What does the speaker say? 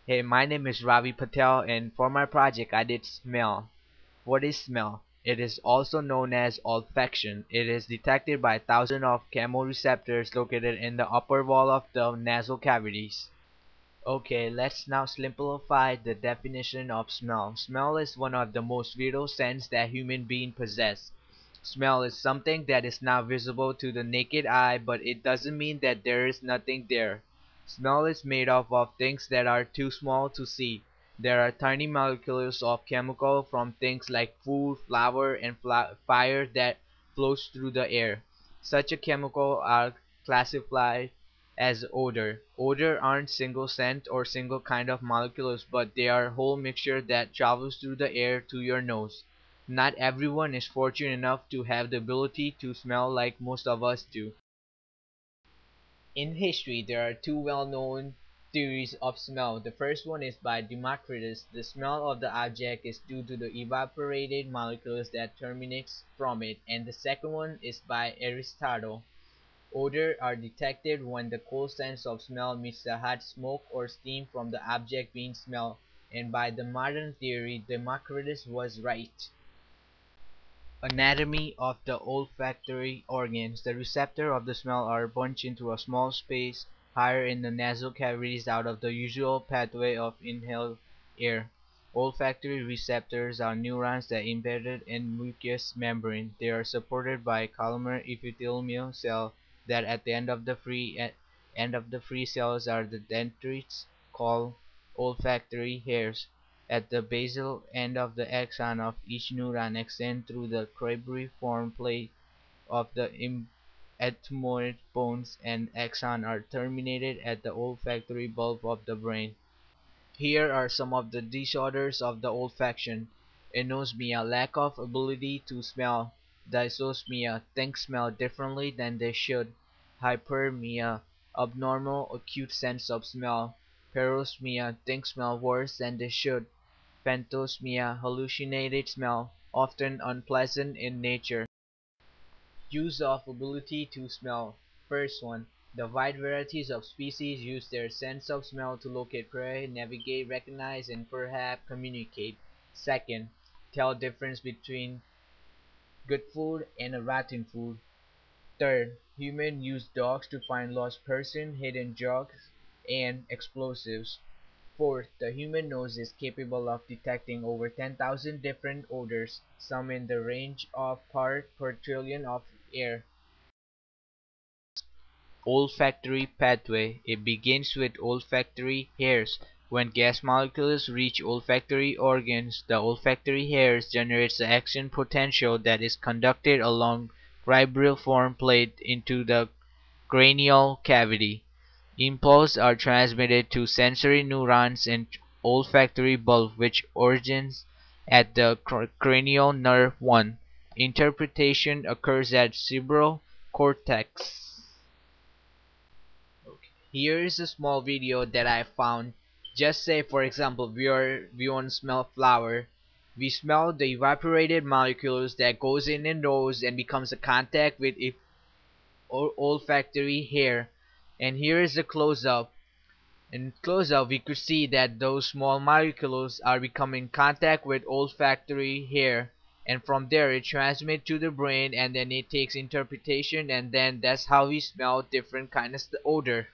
Hey, my name is Ravi Patel, and for my project I did smell. What is smell? It is also known as olfaction. It is detected by thousands of chemoreceptors located in the upper wall of the nasal cavities. Okay, let's now simplify the definition of smell. Smell is one of the most vital senses that human beings possess. Smell is something that is not visible to the naked eye, but it doesn't mean that there is nothing there. Smell is made up of things that are too small to see. There are tiny molecules of chemical from things like food, flour, and fire that flows through the air. Such a chemical are classified as odor. Odor aren't single scent or single kind of molecules, but they are a whole mixture that travels through the air to your nose. Not everyone is fortunate enough to have the ability to smell like most of us do. In history, there are two well-known theories of smell. The first one is by Democritus. The smell of the object is due to the evaporated molecules that terminates from it, and the second one is by Aristotle. Odor are detected when the cold sense of smell meets the hot smoke or steam from the object being smelled, and by the modern theory, Democritus was right. Anatomy of the olfactory organs. The receptors of the smell are bunched into a small space higher in the nasal cavities out of the usual pathway of inhaled air. Olfactory receptors are neurons that embedded in mucous membrane. They are supported by columnar epithelial cell that at the end of the free cells are the dendrites called olfactory hairs. At the basal end of the axon of each neuron extend through the cribriform plate of the ethmoid bones and axon are terminated at the olfactory bulb of the brain. Here are some of the disorders of the olfaction: anosmia, lack of ability to smell; dysosmia, things smell differently than they should; hyperemia, abnormal acute sense of smell; parosmia, things smell worse than they should; phantosmia, hallucinated smell, often unpleasant in nature. Use of ability to smell. First one, the wide varieties of species use their sense of smell to locate prey, navigate, recognize, and perhaps communicate. Second, tell difference between good food and a rotten food. Third, humans use dogs to find lost person, hidden drugs, and explosives. Fourth, the human nose is capable of detecting over 10,000 different odors, some in the range of parts per trillion of air. Olfactory pathway. It begins with olfactory hairs. When gas molecules reach olfactory organs, the olfactory hairs generates the action potential that is conducted along cribriform plate into the cranial cavity. Impulses are transmitted to sensory neurons in olfactory bulb which originates at the cranial nerve 1. Interpretation occurs at cerebral cortex. Okay. Here is a small video that I found. Just say for example we want to smell flour. We smell the evaporated molecules that goes in the nose and becomes a contact with olfactory hair. And here is the close up. In close up we could see that those small molecules are becoming contact with olfactory hair, and from there it transmits to the brain, and then it takes interpretation, and then that's how we smell different kinds of odor.